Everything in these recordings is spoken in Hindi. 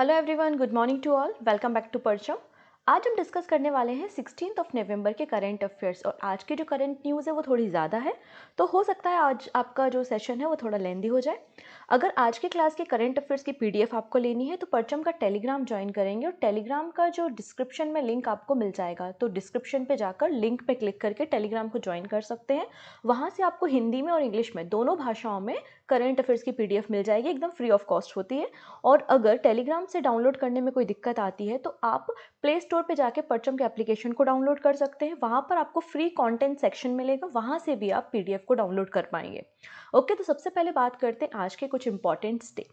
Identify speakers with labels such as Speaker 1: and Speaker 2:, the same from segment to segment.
Speaker 1: Hello everyone, good morning to all. Welcome back to Parcham. आज हम डिस्कस करने वाले हैं 16 नवंबर के करंट अफेयर्स। और आज की जो करंट न्यूज़ है वो थोड़ी ज़्यादा है, तो हो सकता है आज आपका जो सेशन है वो थोड़ा लेंदी हो जाए। अगर आज के क्लास के करंट अफेयर्स की पीडीएफ आपको लेनी है तो परचम का टेलीग्राम ज्वाइन करेंगे, और टेलीग्राम का जो डिस्क्रिप्शन में लिंक आपको मिल जाएगा, तो डिस्क्रिप्शन पे जाकर लिंक पे क्लिक करके टेलीग्राम को ज्वाइन कर सकते हैं। वहाँ से आपको हिंदी में और इंग्लिश में दोनों भाषाओं में करंट अफेयर्स की पीडीएफ मिल जाएगी, एकदम फ्री ऑफ कॉस्ट होती है। और अगर टेलीग्राम से डाउनलोड करने में कोई दिक्कत आती है तो आप प्ले स्टोर पे जाके परचम के एप्लीकेशन को डाउनलोड कर सकते हैं। वहाँ पर आपको फ्री कंटेंट सेक्शन मिलेगा, वहाँ से भी आप पीडीएफ को डाउनलोड कर पाएंगे। ओके, तो सबसे पहले बात करते हैं आज के कुछ इंपॉर्टेंट डे।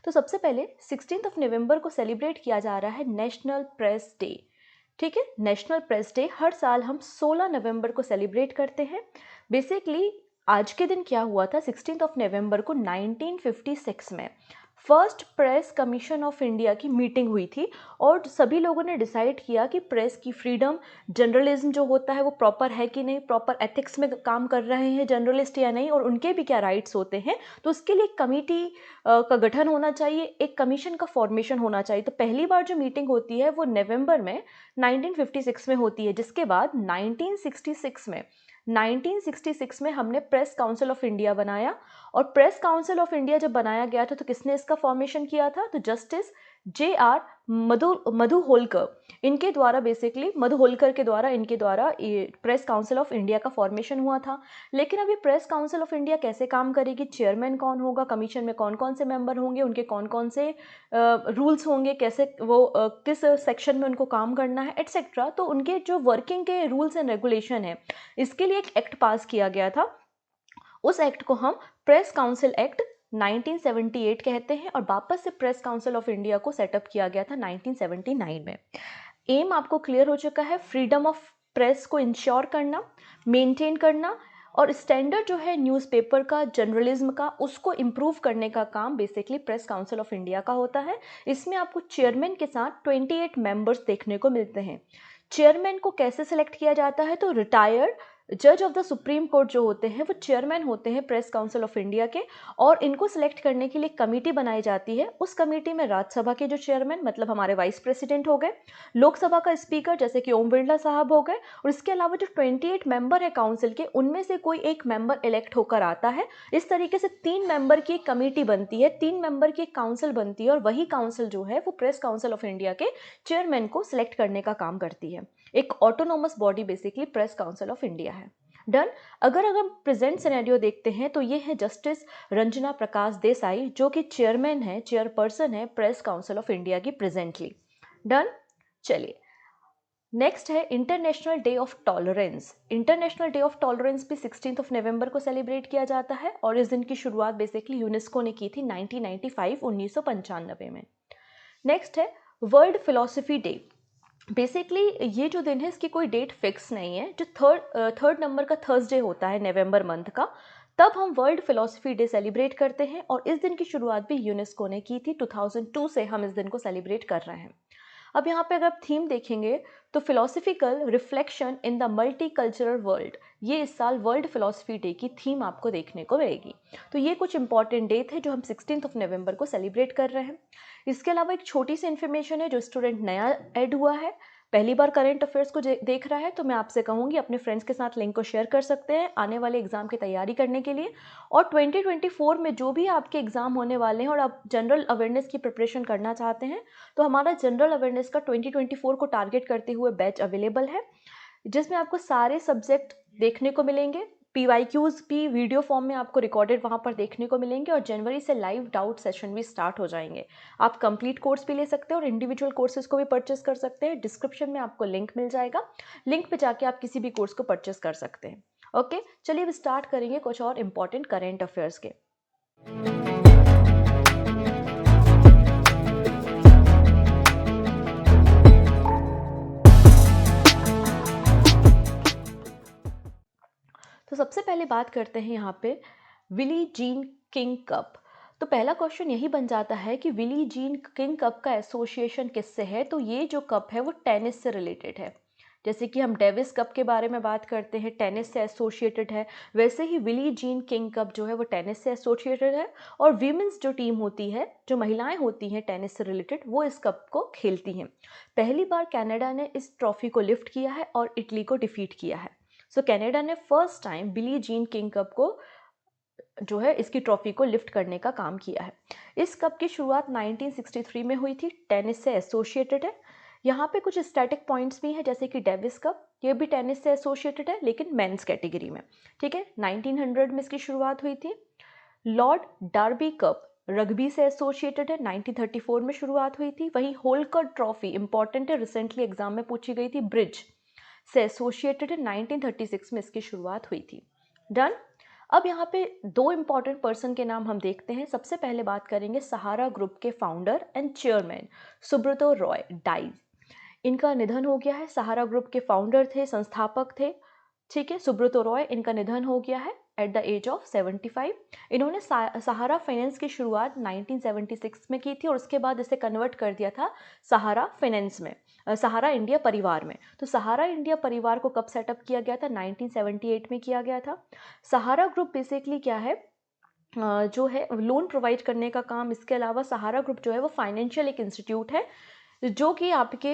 Speaker 1: तो सबसे पहले 16 नवंबर को सेलिब्रेट किया जा रहा है नेशनल प्रेस डे। ठीक है, नेशनल प्रेस डे हर साल हम 16 नवंबर को सेलिब्रेट करते हैं। बेसिकली आज के दिन क्या हुआ था, 16 नवंबर को 1956 में first press commission of India की मीटिंग हुई थी, और सभी लोगों ने डिसाइड किया कि प्रेस की फ्रीडम, जर्नलिज्म जो होता है वो प्रॉपर है कि नहीं, प्रॉपर एथिक्स में काम कर रहे हैं जर्नलिस्ट या नहीं, और उनके भी क्या राइट्स होते हैं। तो उसके लिए एक कमेटी का गठन होना चाहिए, एक कमीशन का फॉर्मेशन होना चाहिए। तो पहली बार जो मीटिंग होती है वो नवंबर में 1956 में होती है, जिसके बाद 1966 में हमने प्रेस काउंसिल ऑफ इंडिया बनाया। और प्रेस काउंसिल ऑफ इंडिया जब बनाया गया था तो किसने इसका फॉर्मेशन किया था, तो जस्टिस JR मधु होलकर, इनके द्वारा बेसिकली मधु होलकर के द्वारा इनके द्वारा प्रेस काउंसिल ऑफ इंडिया का फॉर्मेशन हुआ था। लेकिन अभी प्रेस काउंसिल ऑफ इंडिया कैसे काम करेगी, चेयरमैन कौन होगा, कमीशन में कौन कौन से मेंबर होंगे, उनके कौन कौन से रूल्स होंगे, कैसे वो किस सेक्शन में उनको काम करना है, एटसेट्रा, तो उनके जो वर्किंग के रूल्स एंड रेगुलेशन है, इसके लिए एक एक्ट पास किया गया था। उस एक्ट को हम प्रेस काउंसिल एक्ट 1978 कहते हैं, और वापस से प्रेस काउंसिल ऑफ इंडिया को सेटअप किया गया था 1979 में। एम आपको क्लियर हो चुका है, फ्रीडम ऑफ प्रेस को इंश्योर करना, मेंटेन करना, और स्टैंडर्ड जो है न्यूज़पेपर का, जर्नलिज्म का, उसको इम्प्रूव करने का काम basically press council of India का होता है। इसमें आपको चेयरमैन के साथ 28 मेंबर्स देखने को मिलते हैं। चेयरमैन को कैसे सिलेक्ट किया जाता है, तो रिटायर्ड जज ऑफ द सुप्रीम कोर्ट जो होते हैं वो चेयरमैन होते हैं प्रेस काउंसिल ऑफ इंडिया के, और इनको सिलेक्ट करने के लिए कमेटी बनाई जाती है। उस कमेटी में राज्यसभा के जो चेयरमैन मतलब हमारे वाइस प्रेसिडेंट हो गए, लोकसभा का स्पीकर जैसे कि ओम बिरला साहब हो गए, और इसके अलावा जो 28 मेंबर है काउंसिल के, उनमें से कोई एक मेंबर इलेक्ट होकर आता है। इस तरीके से 3 मेंबर की एक कमेटी बनती है, 3 मेंबर की एक काउंसिल बनती है, और वही काउंसिल जो है वो प्रेस काउंसिल ऑफ इंडिया के चेयरमैन को सिलेक्ट करने का काम करती है। एक autonomous body basically press council of India है। डन। अगर हम प्रेजेंट सिनेरियो देखते हैं तो ये है जस्टिस रंजना प्रकाश देसाई, जो कि चेयरमैन है, चेयरपर्सन है प्रेस काउंसिल ऑफ इंडिया की प्रेजेंटली। डन। चलिए, नेक्स्ट है international day of tolerance. International day of tolerance भी 16 नवंबर को सेलिब्रेट किया जाता है, और इस दिन की शुरुआत बेसिकली यूनेस्को ने की थी 1995 में। नेक्स्ट है वर्ल्ड फिलोसफी डे। बेसिकली ये जो दिन है इसकी कोई डेट फिक्स नहीं है। जो थर्ड नंबर का थर्सडे होता है नवंबर मंथ का, तब हम वर्ल्ड फिलोसफी डे सेलिब्रेट करते हैं, और इस दिन की शुरुआत भी यूनेस्को ने की थी। 2002 से हम इस दिन को सेलिब्रेट कर रहे हैं। अब यहाँ पे अगर आप थीम देखेंगे तो philosophical reflection in the multi cultural world, ये इस साल वर्ल्ड फिलोसफी डे की थीम आपको देखने को मिलेगी। तो ये कुछ इंपॉर्टेंट डे थे जो हम 16 नवंबर को सेलिब्रेट कर रहे हैं। इसके अलावा एक छोटी सी इन्फॉर्मेशन है, जो स्टूडेंट नया ऐड हुआ है, पहली बार करंट अफेयर्स को देख रहा है, तो मैं आपसे कहूँगी अपने फ्रेंड्स के साथ लिंक को शेयर कर सकते हैं आने वाले एग्जाम की तैयारी करने के लिए। और 2024 में जो भी आपके एग्जाम होने वाले हैं और आप जनरल अवेयरनेस की प्रिपरेशन करना चाहते हैं, तो हमारा जनरल अवेयरनेस का 2024 को टारगेट करते हुए बैच अवेलेबल है, जिसमें आपको सारे सब्जेक्ट देखने को मिलेंगे। PYQs भी वीडियो फॉर्म में आपको रिकॉर्डेड वहाँ पर देखने को मिलेंगे, और जनवरी से लाइव डाउट सेशन भी स्टार्ट हो जाएंगे। आप कंप्लीट कोर्स भी ले सकते हैं और इंडिविजुअल कोर्सेज को भी परचेस कर सकते हैं। डिस्क्रिप्शन में आपको लिंक मिल जाएगा, लिंक पे जाके आप किसी भी कोर्स को परचेस कर सकते हैं। ओके, चलिए अब स्टार्ट करेंगे कुछ और इंपॉर्टेंट करेंट अफेयर्स के। तो सबसे पहले बात करते हैं यहाँ पे विली जीन किंग कप। तो पहला क्वेश्चन यही बन जाता है कि विली जीन किंग कप का एसोसिएशन किससे है। तो ये जो कप है वो टेनिस से रिलेटेड है। जैसे कि हम डेविस कप के बारे में बात करते हैं, टेनिस से एसोसिएटेड है, वैसे ही बिली जीन किंग कप जो है वो टेनिस से एसोसिएटेड है। और वीमेंस जो टीम होती है, जो महिलाएं होती हैं टेनिस से रिलेटेड, वो इस कप को खेलती हैं। पहली बार कनाडा ने इस ट्रॉफी को लिफ्ट किया है और इटली को डिफीट किया है। सो कनाडा ने first time Billie Jean King cup को जो है इसकी ट्रॉफी को लिफ्ट करने का काम किया है। इस कप की शुरुआत 1963 में हुई थी, टेनिस से एसोसिएटेड है। यहाँ पे कुछ स्टैटिक पॉइंट्स भी हैं, जैसे कि डेविस कप, ये भी टेनिस से एसोसिएटेड है लेकिन मेंस कैटेगरी में, ठीक है। 1900 में इसकी शुरुआत हुई थी। लॉर्ड डार्बी कप रग्बी से एसोसिएटेड है, 1934 में शुरुआत हुई थी। वहीं होलकर ट्रॉफी इंपॉर्टेंट है, रिसेंटली एग्जाम में पूछी गई थी, ब्रिज से एसोसिएटेड है, 1936 में इसकी शुरुआत हुई थी। डन। अब यहाँ पे दो इंपॉर्टेंट पर्सन के नाम हम देखते हैं। सबसे पहले बात करेंगे सहारा ग्रुप के founder and chairman Subrata Roy dies. इनका निधन हो गया है। सहारा ग्रुप के फाउंडर थे, संस्थापक थे, ठीक है, सुब्रतो रॉय। इनका निधन हो गया है एट द एज ऑफ 75। इन्होंने सहारा फाइनेंस की शुरुआत 1976 में की थी और उसके बाद इसे कन्वर्ट कर दिया था सहारा फाइनेंस में, सहारा इंडिया परिवार में। तो सहारा इंडिया परिवार को कब सेटअप किया गया था? 1978 में किया गया था। सहारा ग्रुप बेसिकली क्या है, जो है लोन प्रोवाइड करने का काम। इसके अलावा सहारा ग्रुप जो है वो फाइनेंशियल एक इंस्टीट्यूट है जो कि आपके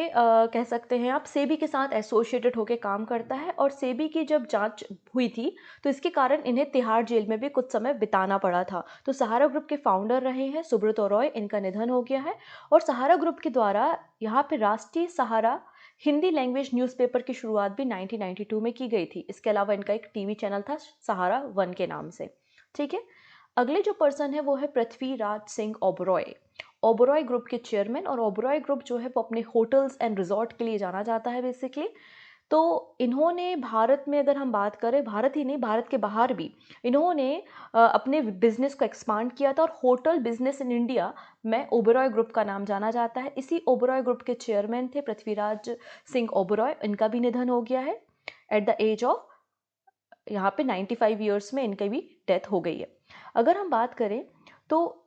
Speaker 1: कह सकते हैं आप सेबी के साथ एसोसिएटेड होकर काम करता है। और सेबी की जब जांच हुई थी तो इसके कारण इन्हें तिहाड़ जेल में भी कुछ समय बिताना पड़ा था। तो सहारा ग्रुप के फाउंडर रहे हैं सुब्रतो रॉय, इनका निधन हो गया है। और सहारा ग्रुप के द्वारा यहाँ पे राष्ट्रीय सहारा हिंदी लैंग्वेज न्यूज़पेपर की शुरुआत भी 1992 में की गई थी। इसके अलावा इनका एक टीवी चैनल था सहारा वन के नाम से, ठीक है। अगले जो पर्सन है वो है पृथ्वीराज सिंह ओबरॉय, ओबरॉय ग्रुप के चेयरमैन। और ओबरॉय ग्रुप जो है वो अपने होटल्स एंड रिजॉर्ट के लिए जाना जाता है बेसिकली। तो इन्होंने भारत में अगर हम बात करें, भारत ही नहीं भारत के बाहर भी इन्होंने अपने बिजनेस को एक्सपांड किया था। और होटल बिजनेस इन इंडिया में ओबरॉय ग्रुप का नाम जाना जाता है। इसी ओबरॉय ग्रुप के चेयरमैन थे पृथ्वीराज सिंह ओबरॉय। इनका भी निधन हो गया है एट द एज ऑफ यहाँ पे 95 ईयर्स में इनकी भी डेथ हो गई है। अगर हम बात करें तो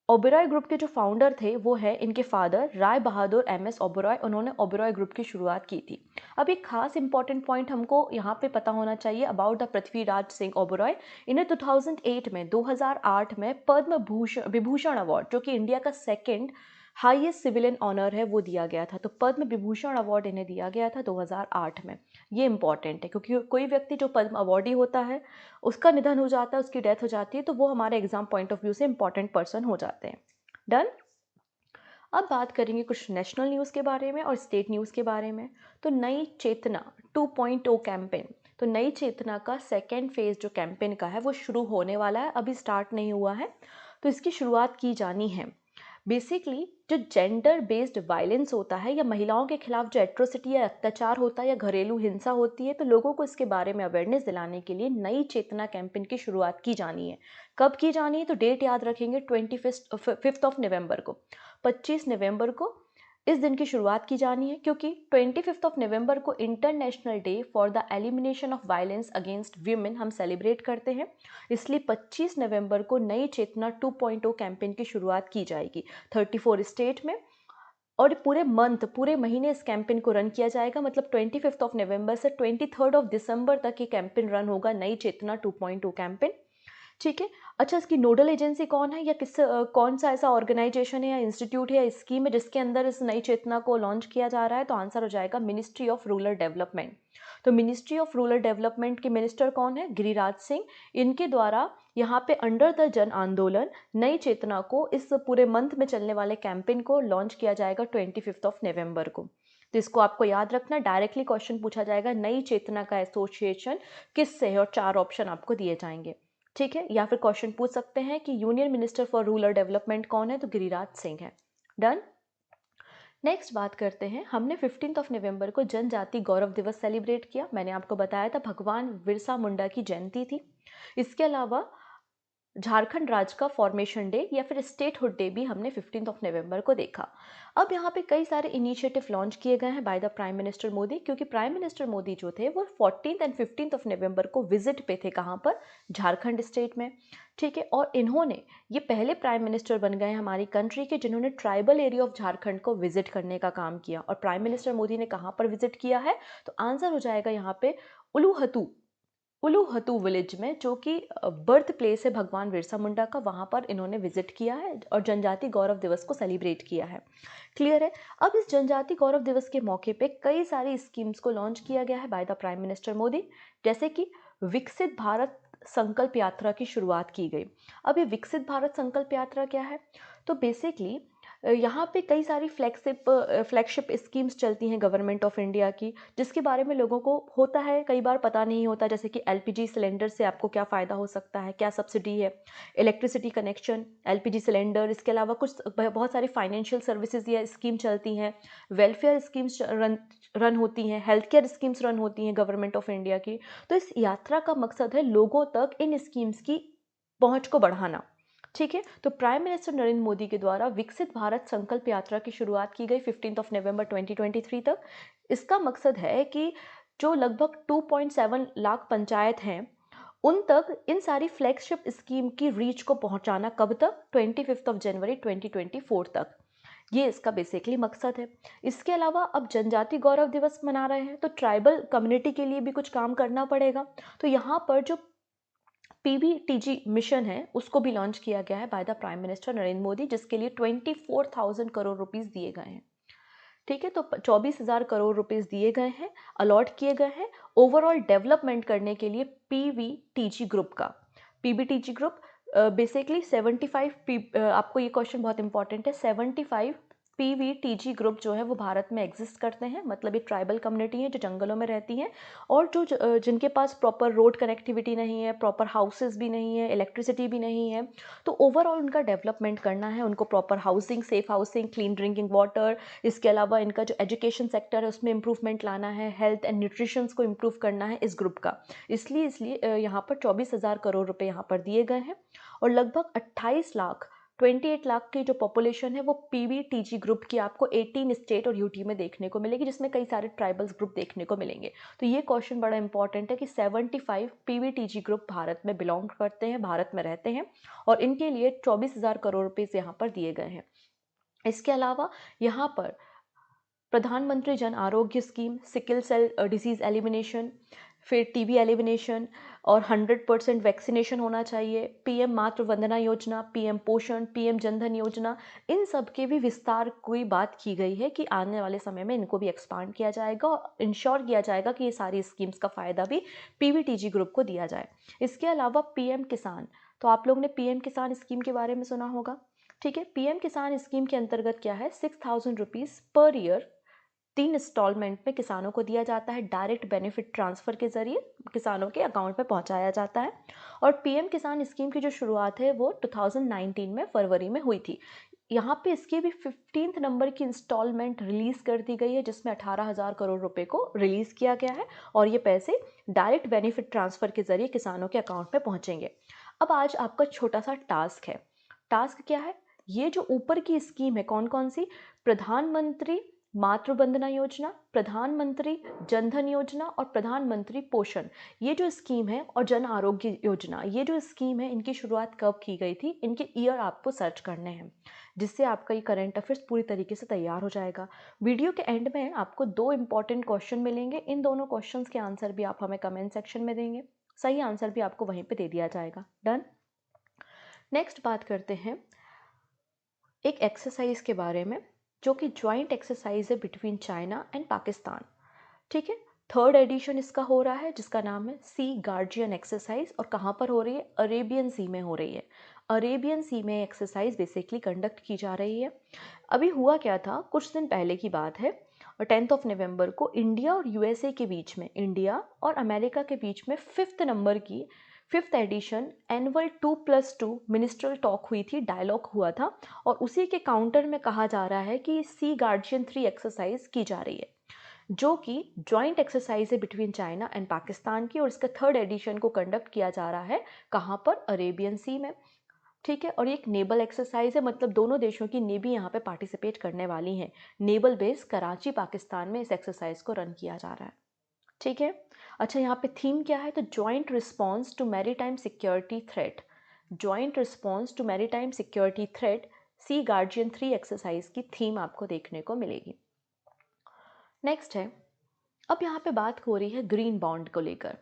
Speaker 1: ओबेरॉय ग्रुप के जो फाउंडर थे वो है इनके फादर राय बहादुर एमएस ओबेरॉय। उन्होंने ओबेरॉय ग्रुप की शुरुआत की थी। अब एक खास इंपॉर्टेंट पॉइंट हमको यहाँ पे पता होना चाहिए अबाउट द पृथ्वीराज सिंह ओबेरॉय। इन्हें 2008 में पद्म विभूषण अवार्ड, जो कि इंडिया का सेकंड हाईएस्ट सिविलियन ऑनर है, वो दिया गया था। तो पद्म विभूषण अवार्ड इन्हें दिया गया था 2008 में। ये इंपॉर्टेंट है क्योंकि कोई व्यक्ति जो पद्म अवार्डी होता है उसका निधन हो जाता है, उसकी डेथ हो जाती है, तो वो हमारे एग्जाम पॉइंट ऑफ व्यू से इंपॉर्टेंट पर्सन हो जाते हैं। डन। अब बात करेंगे कुछ नेशनल न्यूज़ के बारे में और स्टेट न्यूज़ के बारे में। तो नई चेतना 2.0 कैंपेन, तो नई चेतना का सेकेंड फेज जो कैंपेन का है वो शुरू होने वाला है, अभी स्टार्ट नहीं हुआ है। तो इसकी शुरुआत की जानी है। बेसिकली जो जेंडर बेस्ड वायलेंस होता है या महिलाओं के खिलाफ जो एट्रोसिटी या अत्याचार होता है या घरेलू हिंसा होती है, तो लोगों को इसके बारे में अवेयरनेस दिलाने के लिए नई चेतना कैंपेन की शुरुआत की जानी है। कब की जानी है? तो डेट याद रखेंगे, 25 ऑफ नवंबर को, 25 नवंबर को इस दिन की शुरुआत की जानी है। क्योंकि 25 ऑफ नवंबर को international day for the elimination of violence against women हम सेलिब्रेट करते हैं। इसलिए 25 नवंबर को नई चेतना 2.0 कैंपेन की शुरुआत की जाएगी 34 स्टेट में। और पूरे महीने इस कैंपेन को रन किया जाएगा। मतलब 25 ऑफ नवंबर से 23 ऑफ दिसंबर तक ये कैंपेन रन होगा, नई चेतना 2.0 कैंपेन, ठीक है। अच्छा, इसकी नोडल एजेंसी कौन है या कौन सा ऐसा ऑर्गेनाइजेशन है या इंस्टीट्यूट है या स्कीम है जिसके अंदर इस नई चेतना को लॉन्च किया जा रहा है? तो आंसर हो जाएगा मिनिस्ट्री ऑफ रूरल डेवलपमेंट। तो मिनिस्ट्री ऑफ रूरल डेवलपमेंट के मिनिस्टर कौन है? गिरिराज सिंह। इनके द्वारा यहाँ पे अंडर द जन आंदोलन नई चेतना को, इस पूरे मंथ में चलने वाले कैंपेन को लॉन्च किया जाएगा 25 ऑफ नवंबर को। तो इसको आपको याद रखना, डायरेक्टली क्वेश्चन पूछा जाएगा नई चेतना का एसोसिएशन किससे है, और 4 ऑप्शन आपको दिए जाएंगे, ठीक है। या फिर क्वेश्चन पूछ सकते हैं कि union minister for rural development कौन है? तो गिरिराज सिंह है। डन। नेक्स्ट बात करते हैं, हमने 15 ऑफ नवंबर को जनजाति गौरव दिवस सेलिब्रेट किया। मैंने आपको बताया था भगवान बिरसा मुंडा की जयंती थी। इसके अलावा झारखंड राज्य का फॉर्मेशन डे या फिर स्टेटहुड डे भी हमने 15 नवंबर को देखा। अब यहाँ पे कई सारे इनिशिएटिव लॉन्च किए गए हैं by the prime minister Modi, क्योंकि प्राइम मिनिस्टर मोदी जो थे वो 14 एंड 15 नवंबर को विजिट पे थे। कहाँ पर? झारखंड स्टेट में। ठीक है, और इन्होंने ये पहले प्राइम मिनिस्टर बन गए हमारी कंट्री के जिन्होंने ट्राइबल एरिया ऑफ झारखंड को विजिट करने का काम किया। और प्राइम मिनिस्टर मोदी ने कहाँ पर विजिट किया है? तो आंसर हो जाएगा यहाँ पे उलूहतू विलेज में, जो कि बर्थ प्लेस है भगवान बिरसा मुंडा का। वहाँ पर इन्होंने विजिट किया है और जनजाति गौरव दिवस को सेलिब्रेट किया है। क्लियर है? अब इस जनजाति गौरव दिवस के मौके पे कई सारी स्कीम्स को लॉन्च किया गया है by the prime minister Modi, जैसे कि विकसित भारत संकल्प यात्रा की शुरुआत की गई। अब ये विकसित भारत संकल्प यात्रा क्या है? तो बेसिकली यहाँ पे कई सारी फ्लैगशिप स्कीम्स चलती हैं गवर्नमेंट ऑफ इंडिया की, जिसके बारे में लोगों को होता है कई बार पता नहीं होता, जैसे कि एलपीजी सिलेंडर से आपको क्या फ़ायदा हो सकता है, क्या सब्सिडी है, इलेक्ट्रिसिटी कनेक्शन, एलपीजी सिलेंडर। इसके अलावा कुछ बहुत सारी फाइनेंशियल सर्विसेज या स्कीम चलती हैं, वेलफेयर स्कीम्स रन होती हैं, हेल्थ केयर स्कीम्स रन होती हैं गवर्नमेंट ऑफ इंडिया की। तो इस यात्रा का मकसद है लोगों तक इन स्कीम्स की पहुँच को बढ़ाना। ठीक है, तो प्राइम मिनिस्टर नरेंद्र मोदी के द्वारा विकसित भारत संकल्प यात्रा की शुरुआत की गई 15 नवंबर 2023 तक। इसका मकसद है कि जो लगभग 2.7 लाख पंचायत हैं उन तक इन सारी फ्लैगशिप स्कीम की रीच को पहुंचाना। कब तक? 25 जनवरी 2024 तक। ये इसका बेसिकली मकसद है। इसके अलावा अब जनजाति गौरव दिवस मना रहे हैं तो ट्राइबल कम्युनिटी के लिए भी कुछ काम करना पड़ेगा। तो यहाँ पर जो पीबीटीजी मिशन है उसको भी लॉन्च किया गया है by the prime minister Narendra Modi, जिसके लिए 24,000 करोड़ रुपीस दिए गए हैं। ठीक है, तो 24,000 करोड़ रुपीस दिए गए हैं, अलॉट किए गए हैं ओवरऑल डेवलपमेंट करने के लिए पीवीटीजी ग्रुप का। पीबीटीजी ग्रुप बेसिकली 75 आपको ये क्वेश्चन बहुत इंपॉर्टेंट है। 75 पीवीटीजी ग्रुप जो है वो भारत में एग्जिस्ट करते हैं, मतलब ये ट्राइबल कम्युनिटी है जो जंगलों में रहती हैं और जो जिनके पास प्रॉपर रोड कनेक्टिविटी नहीं है, प्रॉपर हाउसेस भी नहीं है, इलेक्ट्रिसिटी भी नहीं है। तो ओवरऑल उनका डेवलपमेंट करना है, उनको proper housing, safe housing, clean drinking water, इसके अलावा इनका जो एजुकेशन सेक्टर है उसमें इंप्रूवमेंट लाना है, हेल्थ एंड न्यूट्रिशन को इम्प्रूव करना है इस ग्रुप का। इसलिए यहाँ पर 24,000 करोड़ रुपए यहाँ पर दिए गए हैं और लगभग 28 लाख की जो पॉपुलेशन है वो पीवीटीजी ग्रुप की आपको 18 स्टेट और यूटी में देखने को मिलेगी, जिसमें कई सारे ट्राइबल्स ग्रुप देखने को मिलेंगे। तो ये क्वेश्चन बड़ा इंपॉर्टेंट है कि 75 पीवीटीजी ग्रुप भारत में बिलोंग करते हैं, भारत में रहते हैं और इनके लिए 24,000 करोड़ रुपये यहाँ पर दिए गए हैं। इसके अलावा यहाँ पर Pradhan Mantri Jan Arogya scheme, sickle cell disease elimination, फिर टीबी एलिमिनेशन और 100% वैक्सीनेशन होना चाहिए, पीएम मातृ वंदना योजना, पीएम पोषण, पीएम जनधन योजना, इन सब के भी विस्तार की बात की गई है कि आने वाले समय में इनको भी एक्सपांड किया जाएगा और इंश्योर किया जाएगा कि ये सारी स्कीम्स का फ़ायदा भी पीवीटीजी ग्रुप को दिया जाए। इसके अलावा पीएम किसान, तो आप लोग ने पीएम किसान स्कीम के बारे में सुना होगा। ठीक है, पीएम किसान स्कीम के अंतर्गत क्या है, 6,000 रुपीज़ पर ईयर 3 इंस्टॉलमेंट में किसानों को दिया जाता है, डायरेक्ट बेनिफिट ट्रांसफ़र के ज़रिए किसानों के अकाउंट में पहुंचाया जाता है। और पीएम किसान स्कीम की जो शुरुआत है वो 2019 में फरवरी में हुई थी। यहाँ पे इसकी भी 15th नंबर की इंस्टॉलमेंट रिलीज़ कर दी गई है, जिसमें 18,000 करोड़ रुपए को रिलीज़ किया गया है और ये पैसे डायरेक्ट बेनिफिट ट्रांसफ़र के ज़रिए किसानों के अकाउंट में पहुँचेंगे। अब आज आपका छोटा सा टास्क है। टास्क क्या है? ये जो ऊपर की स्कीम है कौन कौन सी, प्रधानमंत्री मातृ वंदना योजना, प्रधानमंत्री जनधन योजना और प्रधानमंत्री पोषण, ये जो स्कीम है और जन आरोग्य योजना, ये जो स्कीम है इनकी शुरुआत कब की गई थी, इनके ईयर आपको सर्च करने हैं, जिससे आपका ये करंट अफेयर्स पूरी तरीके से तैयार हो जाएगा। वीडियो के एंड में आपको 2 इंपॉर्टेंट क्वेश्चन मिलेंगे, इन दोनों क्वेश्चंस के आंसर भी आप हमें कमेंट सेक्शन में देंगे, सही आंसर भी आपको वहीं पर दे दिया जाएगा। डन। नेक्स्ट बात करते हैं एक एक्सरसाइज के बारे में जो कि ज्वाइंट एक्सरसाइज है बिटवीन चाइना एंड पाकिस्तान। ठीक है, 3rd एडिशन इसका हो रहा है जिसका नाम है सी गार्जियन एक्सरसाइज और कहाँ पर हो रही है, अरेबियन सी में हो रही है। अरेबियन सी में एक्सरसाइज बेसिकली कंडक्ट की जा रही है। अभी हुआ क्या था, कुछ दिन पहले की बात है, 10 नवंबर को इंडिया और यूएसए के बीच में, इंडिया और अमेरिका के बीच में 5th addition annual 2+2 minstrel talk हुई थी, डायलॉग हुआ था और उसी के काउंटर में कहा जा रहा है कि सी गार्जियन 3 एक्सरसाइज की जा रही है। जो कि जॉइंट एक्सरसाइज है बिटवीन चाइना एंड पाकिस्तान की, और इसका 3rd एडिशन को कंडक्ट किया जा रहा है कहाँ पर, अरेबियन सी में। ठीक है, और ये एक नेबल एक्सरसाइज है, मतलब दोनों देशों की नेवी यहाँ पे पार्टिसिपेट करने वाली हैं। नेबल बेस कराची पाकिस्तान में इस एक्सरसाइज को रन किया जा रहा है। ठीक है, अच्छा यहाँ पे थीम क्या है, तो joint response to maritime security threat, joint response to maritime security threat Sea Guardian 3 exercise की थीम आपको देखने को मिलेगी। नेक्स्ट है, अब यहाँ पे बात हो रही है ग्रीन बॉन्ड को लेकर।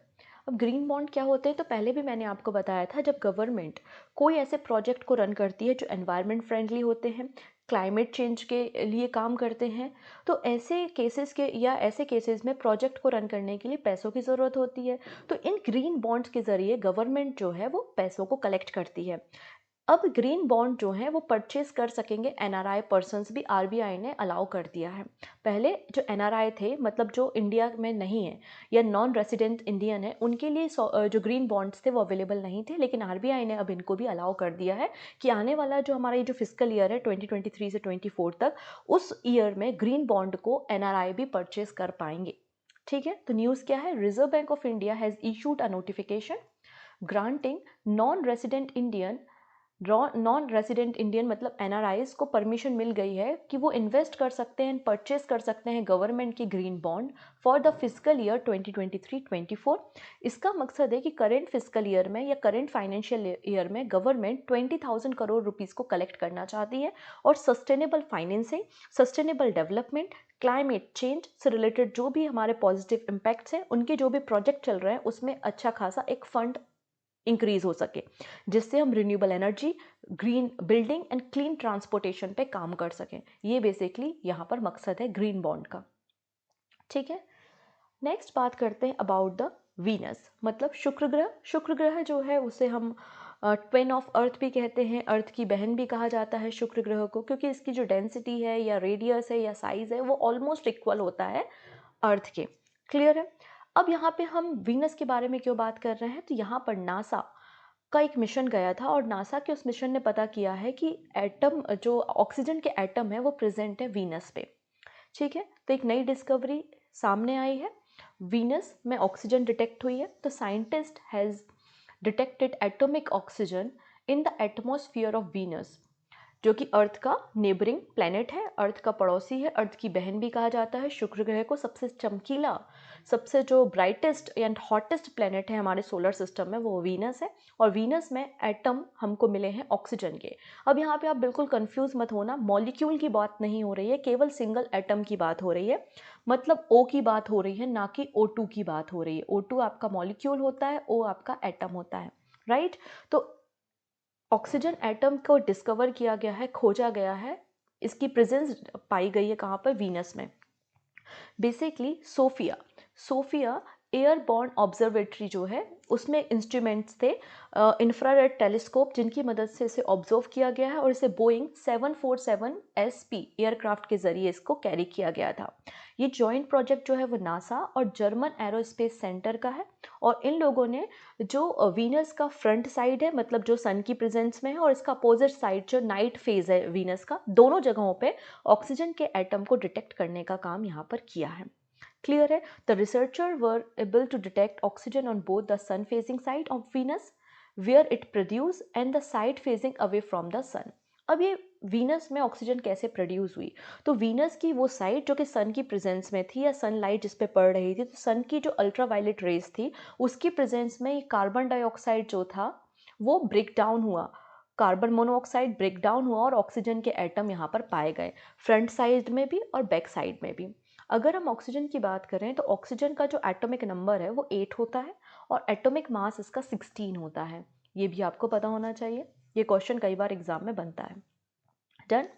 Speaker 1: अब ग्रीन बॉन्ड क्या होते हैं, तो पहले भी मैंने आपको बताया था, जब गवर्नमेंट कोई ऐसे प्रोजेक्ट को रन करती है जो एनवायरनमेंट फ्रेंडली होते हैं, क्लाइमेट चेंज के लिए काम करते हैं, तो ऐसे केसेस के या ऐसे केसेस में प्रोजेक्ट को रन करने के लिए पैसों की ज़रूरत होती है। तो इन ग्रीन बॉन्ड्स के ज़रिए गवर्नमेंट जो है वो पैसों को कलेक्ट करती है। अब ग्रीन बॉन्ड जो हैं वो परचेज कर सकेंगे एनआरआई पर्सन्स भी, आरबीआई ने अलाउ कर दिया है। पहले जो एनआरआई थे, मतलब जो इंडिया में नहीं है या नॉन रेसिडेंट इंडियन है, उनके लिए जो ग्रीन बॉन्ड्स थे वो अवेलेबल नहीं थे, लेकिन आरबीआई ने अब इनको भी अलाउ कर दिया है कि आने वाला जो हमारा ये जो फिस्कल ईयर है 2023 से 24 तक, उस ईयर में ग्रीन बॉन्ड को एनआरआई भी परचेज कर पाएंगे। ठीक है, तो न्यूज़ क्या है, reserve bank of India has issued a notification granting non resident Indian मतलब एनआरआईज को परमिशन मिल गई है कि वो इन्वेस्ट कर सकते हैं, परचेज कर सकते हैं गवर्नमेंट की green bond for the physical year 2023-24। इसका मकसद है कि करेंट फिजिकल ईयर में या करेंट फाइनेंशियल ईयर में गवर्नमेंट 20,000 करोड़ रुपीस को कलेक्ट करना चाहती है, और sustainable financing, sustainable development, climate change से रिलेटेड जो भी हमारे पॉजिटिव इम्पैक्ट्स हैं, उनके जो भी प्रोजेक्ट चल रहे हैं, उसमें अच्छा खासा एक फंड इंक्रीज हो सके, जिससे हम renewable energy, green building and clean transportation पे काम कर सकें। ये बेसिकली यहाँ पर मकसद है ग्रीन बॉन्ड का। ठीक है, नेक्स्ट बात करते हैं अबाउट द वीनस, मतलब शुक्र ग्रह। शुक्र ग्रह जो है उसे हम ट्विन ऑफ अर्थ भी कहते हैं, अर्थ की बहन भी कहा जाता है शुक्र ग्रह को, क्योंकि इसकी जो डेंसिटी है या रेडियस है या साइज है वो ऑलमोस्ट इक्वल होता है अर्थ के। क्लियर है, अब यहाँ पे हम वीनस के बारे में क्यों बात कर रहे हैं, तो यहाँ पर नासा का एक मिशन गया था, और नासा के उस मिशन ने पता किया है कि एटम, जो ऑक्सीजन के एटम है वो प्रेजेंट है वीनस पे। ठीक है, तो एक नई डिस्कवरी सामने आई है, वीनस में ऑक्सीजन डिटेक्ट हुई है। तो scientist has detected atomic oxygen in the atmosphere of Venus, जो कि अर्थ का नेबरिंग प्लैनेट है, अर्थ का पड़ोसी है, अर्थ की बहन भी कहा जाता है। शुक्र ग्रह को सबसे चमकीला, सबसे जो ब्राइटेस्ट एंड हॉटेस्ट प्लैनेट है हमारे सोलर सिस्टम में, वो वीनस है, और वीनस में एटम हमको मिले हैं ऑक्सीजन के। अब यहाँ पे आप बिल्कुल कंफ्यूज मत होना, मॉलिक्यूल की बात नहीं हो रही है, केवल सिंगल एटम की बात हो रही है, मतलब ओ की बात हो रही है, ना कि O2 की बात हो रही है। O2 आपका मॉलिक्यूल होता है, O आपका एटम होता है, राइट। तो ऑक्सीजन एटम को डिस्कवर किया गया है, खोजा गया है, इसकी प्रेजेंस पाई गई है कहाँ पर, वीनस में। बेसिकली सोफिया एयरबॉर्न ऑब्जर्वेटरी जो है उसमें इंस्ट्रूमेंट्स थे, इंफ्रारेड टेलीस्कोप, जिनकी मदद से इसे ऑब्जर्व किया गया है, और इसे बोइंग 747 SP एयरक्राफ्ट के जरिए इसको कैरी किया गया था। ये जॉइंट प्रोजेक्ट जो है वो नासा और जर्मन एरोस्पेस सेंटर का है, और इन लोगों ने जो वीनस का फ्रंट साइड है, मतलब जो सन की प्रेजेंस में है, और इसका अपोजिट साइड जो नाइट फेज है वीनस का, दोनों जगहों पे ऑक्सीजन के एटम को डिटेक्ट करने का काम यहाँ पर किया है। क्लियर है, the researcher were able to detect oxygen on both the sun facing side of Venus where it produce and the side facing away from the sun. अब ये वीनस में ऑक्सीजन कैसे प्रोड्यूस हुई, तो वीनस की वो साइड जो कि सन की प्रेजेंस में थी, या सनलाइट जिस पे पड़ रही थी, तो सन की जो अल्ट्रावायलेट रेज थी उसकी प्रेजेंस में ये कार्बन डाइऑक्साइड जो था वो ब्रेक डाउन हुआ, कार्बन मोनोऑक्साइड ब्रेक डाउन हुआ, और ऑक्सीजन के एटम यहाँ पर पाए गए, फ्रंट साइड में भी और बैक साइड में भी। अगर हम ऑक्सीजन की बात करें तो ऑक्सीजन का जो एटॉमिक नंबर है वो 8 होता है, और एटॉमिक मास इसका 16 होता है। ये भी आपको पता होना चाहिए, ये क्वेश्चन कई बार एग्जाम में बनता है। डन।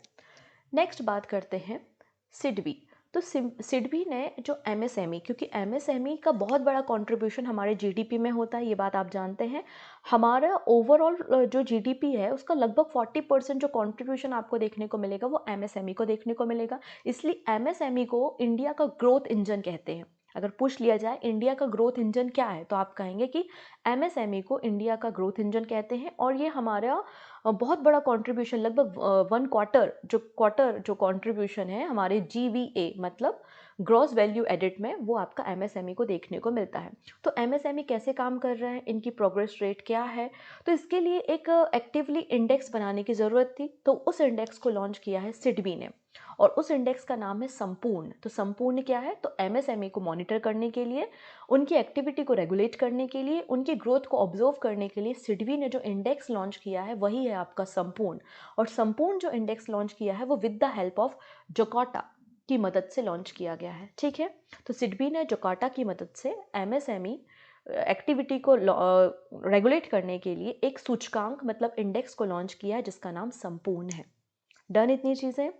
Speaker 1: नेक्स्ट बात करते हैं सिडबी। तो सिडबी ने जो एमएसएमई, क्योंकि एमएसएमई का बहुत बड़ा कंट्रीब्यूशन हमारे जीडीपी में होता है, ये बात आप जानते हैं। हमारा ओवरऑल जो जीडीपी है उसका लगभग 40% जो कंट्रीब्यूशन आपको देखने को मिलेगा वो एमएसएमई को देखने को मिलेगा, इसलिए एमएसएमई को इंडिया का ग्रोथ इंजन कहते हैं। अगर पूछ लिया जाए इंडिया का ग्रोथ इंजन क्या है, तो आप कहेंगे कि एमएसएमई को इंडिया का ग्रोथ इंजन कहते हैं। और ये हमारा बहुत बड़ा कंट्रीब्यूशन, लगभग 1/4 जो कंट्रीब्यूशन है हमारे जीवीए मतलब ग्रॉस वैल्यू एडिट में, वो आपका एमएसएमई को देखने को मिलता है। तो एमएसएमई कैसे काम कर रहा है, इनकी प्रोग्रेस रेट क्या है, तो इसके लिए एक एक्टिवली इंडेक्स बनाने की ज़रूरत थी। तो उस इंडेक्स को लॉन्च किया है सिडबी ने, और उस इंडेक्स का नाम है संपूर्ण। तो संपूर्ण क्या है, तो एमएसएमई को मॉनिटर करने के लिए, उनकी एक्टिविटी को रेगुलेट करने के लिए, उनकी ग्रोथ को ऑब्जर्व करने के लिए सिडबी ने जो इंडेक्स लॉन्च किया है वही है आपका संपूर्ण। और संपूर्ण जो इंडेक्स लॉन्च किया है वो विद द हेल्प ऑफ जोकाटा की मदद से लॉन्च किया गया है। ठीक है, तो सिडबी ने जोकाटा की मदद से एमएसएमई एक्टिविटी को रेगुलेट करने के लिए एक सूचकांक मतलब इंडेक्स को लॉन्च किया है जिसका नाम संपूर्ण है। डन इतनी चीज़ें।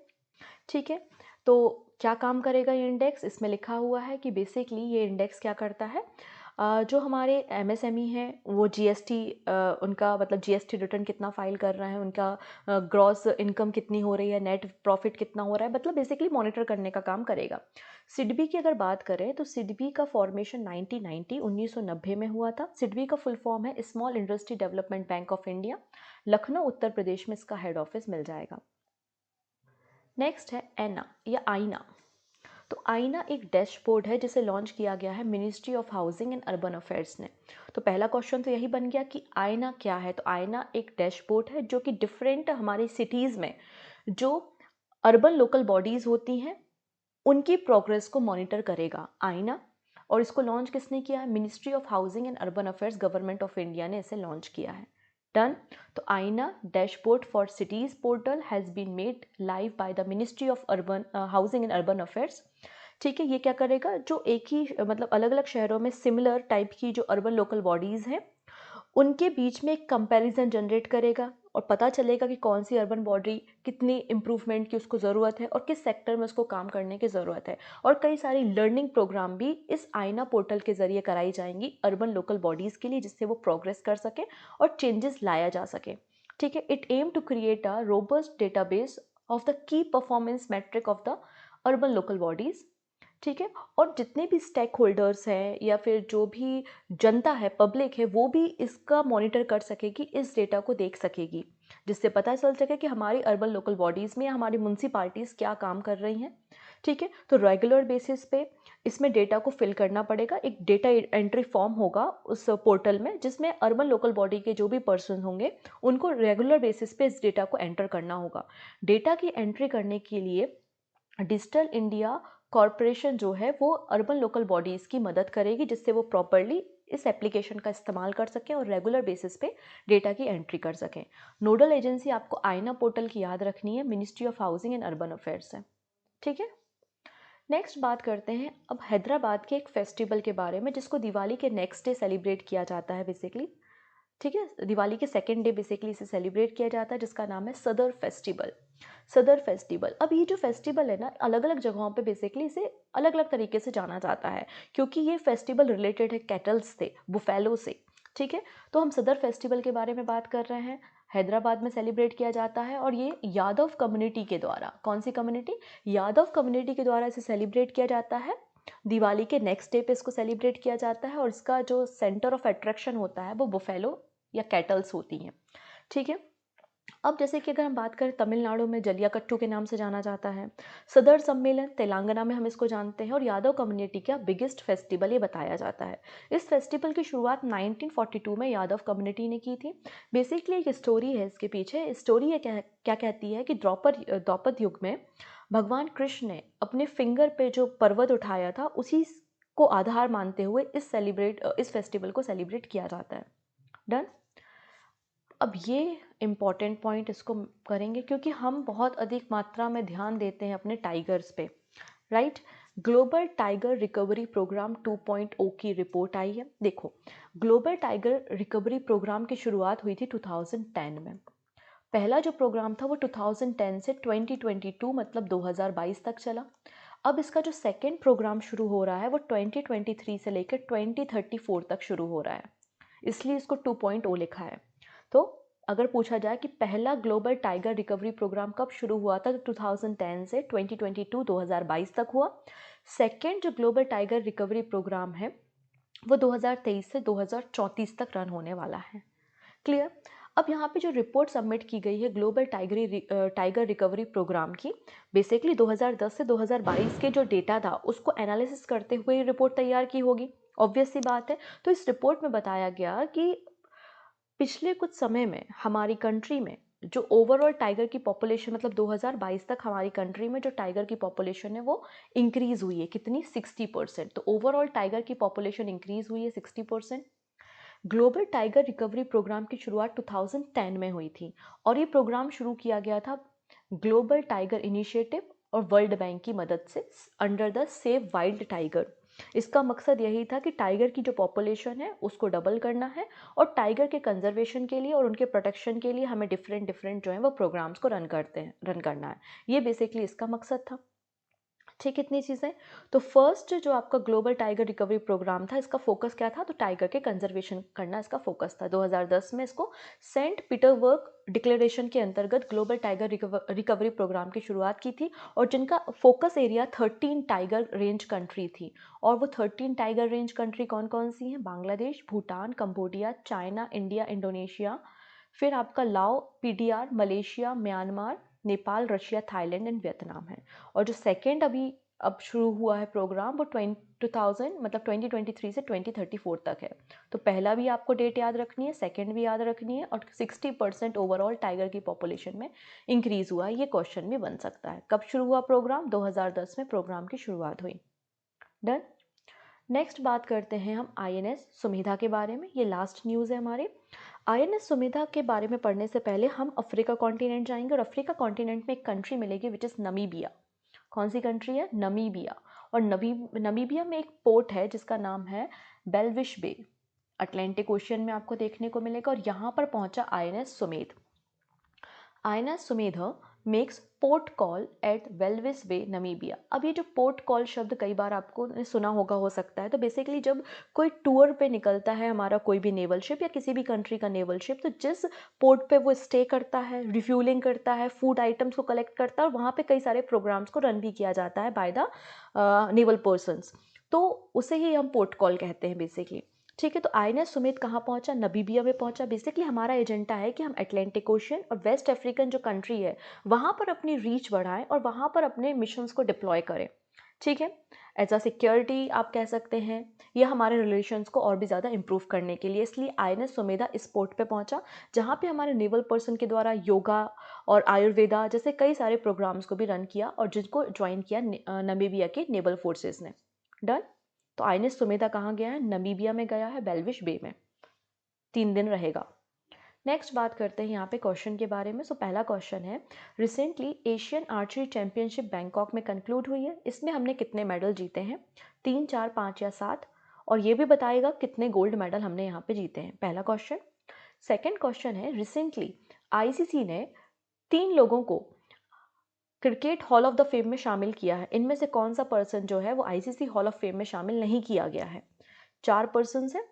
Speaker 1: ठीक है, तो क्या काम करेगा ये इंडेक्स, इसमें लिखा हुआ है कि बेसिकली ये इंडेक्स क्या करता है, जो हमारे एमएसएमई हैं वो जीएसटी, उनका मतलब जीएसटी रिटर्न कितना फाइल कर रहे हैं, उनका ग्रॉस इनकम कितनी हो रही है, नेट प्रॉफिट कितना हो रहा है, मतलब बेसिकली मॉनिटर करने का काम करेगा। सिडबी की अगर बात करें तो सिडबी का फॉर्मेशन 1990 में हुआ था। सिडबी का फुल फॉर्म है small industry development bank of India. Lucknow Uttar Pradesh में इसका हेड ऑफिस मिल जाएगा। नेक्स्ट है एना या आईना। तो आईना एक डैशबोर्ड है जिसे लॉन्च किया गया है ministry of housing and urban affairs ने। तो पहला क्वेश्चन तो यही बन गया कि आईना क्या है। तो आईना एक डैशबोर्ड है जो कि डिफरेंट हमारी सिटीज़ में जो अर्बन लोकल बॉडीज़ होती हैं उनकी प्रोग्रेस को मॉनिटर करेगा आईना। और इसको लॉन्च किसने किया है, ministry of housing and urban affairs government of India ने इसे लॉन्च किया है। डन। तो AAINA dashboard for cities portal has been made live by the ministry of urban housing and urban affairs. ठीक है, ये क्या करेगा, जो एक ही मतलब अलग अलग शहरों में सिमिलर टाइप की जो अर्बन लोकल बॉडीज़ हैं उनके बीच में एक कंपैरिजन जनरेट करेगा और पता चलेगा कि कौन सी अर्बन बॉडी कितनी इम्प्रूवमेंट की उसको ज़रूरत है और किस सेक्टर में उसको काम करने की ज़रूरत है। और कई सारी लर्निंग प्रोग्राम भी इस आईना पोर्टल के ज़रिए कराई जाएंगी अर्बन लोकल बॉडीज़ के लिए, जिससे वो प्रोग्रेस कर सके और चेंजेस लाया जा सके। ठीक है, it aim to create a robust database of the key performance metric of the urban local bodies. ठीक है, और जितने भी स्टेक होल्डर्स हैं या फिर जो भी जनता है, पब्लिक है, वो भी इसका मॉनिटर कर सकेगी, इस डेटा को देख सकेगी, जिससे पता चल सके कि हमारी अर्बन लोकल बॉडीज़ में या हमारी म्यूनसिपाल्टीज़ क्या काम कर रही हैं। ठीक है, तो रेगुलर बेसिस पे इसमें डेटा को फिल करना पड़ेगा। एक डेटा एंट्री फॉर्म होगा उस पोर्टल में जिसमें अर्बन लोकल बॉडी के जो भी पर्सन होंगे उनको रेगुलर बेसिस पे इस डेटा को एंटर करना होगा। डेटा की एंट्री करने के लिए डिजिटल इंडिया कॉरपोरेशन जो है वो अर्बन लोकल बॉडीज़ की मदद करेगी, जिससे वो प्रॉपरली इस एप्लीकेशन का इस्तेमाल कर सकें और रेगुलर बेसिस पे डेटा की एंट्री कर सकें। नोडल एजेंसी आपको आईना पोर्टल की याद रखनी है, ministry of housing and urban affairs है। ठीक है, नेक्स्ट बात करते हैं अब हैदराबाद के एक फेस्टिवल के बारे में जिसको दिवाली के नेक्स्ट डे सेलिब्रेट किया जाता है बेसिकली। ठीक है, दिवाली के सेकेंड डे बेसिकली इसे सेलिब्रेट किया जाता है जिसका नाम है सदर फेस्टिवल। सदर फेस्टिवल, अब ये जो फेस्टिवल है ना अलग अलग जगहों पे बेसिकली इसे अलग अलग तरीके से जाना जाता है क्योंकि ये फेस्टिवल रिलेटेड है कैटल्स से, बुफेलो से। ठीक है, तो हम सदर फेस्टिवल के बारे में बात कर रहे हैं। हैदराबाद में सेलिब्रेट किया जाता है और ये यादव कम्युनिटी के द्वारा, कौन सी कम्युनिटी, यादव कम्युनिटी के द्वारा इसे सेलिब्रेट किया जाता है। दिवाली के नेक्स्ट डे पे इसको सेलिब्रेट किया जाता है और इसका जो सेंटर ऑफ अट्रैक्शन होता है वो बुफेलो या कैटल्स होती हैं। ठीक है, अब जैसे कि अगर हम बात करें तमिलनाडु में जलियाकट्टू के नाम से जाना जाता है, सदर सम्मेलन तेलंगाना में हम इसको जानते हैं और यादव कम्युनिटी का बिगेस्ट फेस्टिवल ये बताया जाता है। इस फेस्टिवल की शुरुआत 1942 में यादव कम्युनिटी ने की थी। बेसिकली एक स्टोरी है इसके पीछे। स्टोरी ये क्या कहती है कि द्रौपद युग में भगवान कृष्ण ने अपने फिंगर पे जो पर्वत उठाया था उसी को आधार मानते हुए इस फेस्टिवल को सेलिब्रेट किया जाता है। डन। अब ये इम्पॉर्टेंट पॉइंट इसको करेंगे क्योंकि हम बहुत अधिक मात्रा में ध्यान देते हैं अपने टाइगर्स पे, right. Global tiger recovery programme 2.0 की रिपोर्ट आई है। देखो, ग्लोबल टाइगर रिकवरी प्रोग्राम की शुरुआत हुई थी 2010 में। पहला जो प्रोग्राम था वो 2010 से 2022 मतलब 2022 तक चला। अब इसका जो सेकेंड प्रोग्राम शुरू हो रहा है वो 2023 से लेकर 2034 तक शुरू हो रहा है, इसलिए इसको 2.0 लिखा है। तो अगर पूछा जाए कि पहला ग्लोबल टाइगर रिकवरी प्रोग्राम कब शुरू हुआ था, तो 2010 से 2022 2022 तक हुआ। सेकेंड जो ग्लोबल टाइगर रिकवरी प्रोग्राम है वो 2023 से 2034 तक रन होने वाला है। क्लियर। अब यहाँ पे जो रिपोर्ट सबमिट की गई है ग्लोबल टाइगर रिकवरी प्रोग्राम की, बेसिकली 2010 से 2022 के जो डेटा था उसको एनालिसिस करते हुए रिपोर्ट तैयार की होगी, ऑब्वियस सी बात है। तो इस रिपोर्ट में बताया गया कि पिछले कुछ समय में हमारी कंट्री में जो ओवरऑल टाइगर की पॉपुलेशन, मतलब 2022 तक हमारी कंट्री में जो टाइगर की पॉपुलेशन है वो इंक्रीज हुई है, कितनी, 60%। तो ओवरऑल टाइगर की पॉपुलेशन इंक्रीज हुई है 60%। ग्लोबल टाइगर रिकवरी प्रोग्राम की शुरुआत 2010 में हुई थी और ये प्रोग्राम शुरू किया गया था ग्लोबल टाइगर इनिशिएटिव और वर्ल्ड बैंक की मदद से under the save wild tiger. इसका मकसद यही था कि टाइगर की जो पॉपुलेशन है उसको डबल करना है और टाइगर के कंजर्वेशन के लिए और उनके प्रोटेक्शन के लिए हमें डिफरेंट डिफरेंट जो है वो प्रोग्राम्स को रन करना है। ये बेसिकली इसका मकसद था। ठीक, इतनी चीज़ें। तो फर्स्ट जो आपका ग्लोबल टाइगर रिकवरी प्रोग्राम था, इसका फोकस क्या था, तो टाइगर के कंजर्वेशन करना इसका फोकस था। 2010 में इसको सेंट पीटर्सबर्ग डिक्लेरेशन के अंतर्गत ग्लोबल टाइगर रिकवरी प्रोग्राम की शुरुआत की थी और जिनका focus area 13 tiger range country थी। और वो 13 टाइगर रेंज कंट्री कौन कौन सी हैं, Bangladesh, Bhutan, Cambodia, China, India, Indonesia, फिर आपका लाओ, PDR, Malaysia, Myanmar, Nepal, Russia, Thailand and Vietnam है। और जो सेकेंड अभी अब शुरू हुआ है प्रोग्राम वो 2023 से 2034 तक है। तो पहला भी आपको डेट याद रखनी है, सेकेंड भी याद रखनी है, और 60% ओवरऑल टाइगर की पॉपुलेशन में इंक्रीज हुआ है, ये क्वेश्चन भी बन सकता है। कब शुरू हुआ प्रोग्राम, 2010 में प्रोग्राम की शुरुआत हुई। डन। नेक्स्ट बात करते हैं हम आईएनएस सुमेधा के बारे में। ये लास्ट न्यूज़ है हमारे। आईएनएस सुमेधा के बारे में पढ़ने से पहले हम अफ्रीका कॉन्टिनेंट जाएंगे और अफ्रीका कॉन्टिनेंट में एक कंट्री मिलेगी विच इज़ नमीबिया। कौन सी कंट्री है, नमीबिया। और नमीबिया में एक पोर्ट है जिसका नाम है बेल्विश बे, अटलांटिक ओशियन में आपको देखने को मिलेगा। और यहाँ पर पहुंचा INS Sumedh. INS Sumedha makes port call at Walvis Bay, Namibia. अब ये जो पोर्ट कॉल शब्द कई बार आपको सुना होगा, हो सकता है। तो बेसिकली जब कोई टूर पे निकलता है हमारा कोई भी नेवल शिप या किसी भी कंट्री का नेवल शिप, तो जिस पोर्ट पे वो स्टे करता है, रिफ्यूलिंग करता है, फूड आइटम्स को कलेक्ट करता है, और वहाँ पे कई सारे प्रोग्राम्स को रन भी किया जाता है बाय द नेवल पर्सन्स, तो उसे ही हम पोर्ट कॉल कहते हैं बेसिकली। ठीक है। तो आईएनएस सुमेध कहाँ पहुंचा, नमीबिया में पहुंचा। बेसिकली हमारा एजेंडा है कि हम अटलांटिक ओशियन और वेस्ट अफ्रीकन जो कंट्री है वहाँ पर अपनी रीच बढ़ाएं और वहाँ पर अपने मिशंस को डिप्लॉय करें। ठीक है। एज अ सिक्योरिटी आप कह सकते हैं, या हमारे रिलेशंस को और भी ज़्यादा इंप्रूव करने के लिए। इसलिए आईएनएस सुमेधा इस पोर्ट पे पहुंचा जहाँ पे हमारे नेवल पर्सन के द्वारा योगा और आयुर्वेदा जैसे कई सारे प्रोग्राम्स को भी रन किया और जिनको ज्वाइन किया नमीबिया के नेवल फोर्सेस ने। डन। तो आईएनएस सुमेधा कहाँ गया है, नमीबिया में गया है, बेल्विश बे में 3 दिन रहेगा। नेक्स्ट बात करते हैं यहाँ पे क्वेश्चन के बारे में। सो पहला क्वेश्चन है, recently Asian archery championship Bangkok में कंक्लूड हुई है, इसमें हमने कितने मेडल जीते हैं, 3, 4, 5 या 7, और ये भी बताएगा कितने गोल्ड मेडल हमने यहाँ पे जीते हैं, पहला क्वेश्चन। सेकेंड क्वेश्चन है, रिसेंटली आईसीसी ने 3 लोगों को cricket hall of the fame में शामिल किया है, इनमें से कौन सा पर्सन जो है वो आईसीसी हॉल ऑफ फेम में शामिल नहीं किया गया है। 4 पर्सन है।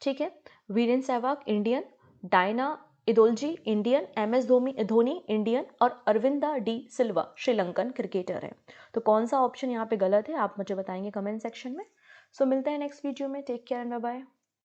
Speaker 1: ठीक है। Virender Sehwag Indian, Diana Edulji Indian, MS Dhoni Indian, और अरविंदा डी सिल्वा श्रीलंकन क्रिकेटर है। तो कौन सा ऑप्शन यहाँ पे गलत है आप मुझे बताएंगे कमेंट सेक्शन में। सो मिलते हैं नेक्स्ट वीडियो में। Take care and bye bye.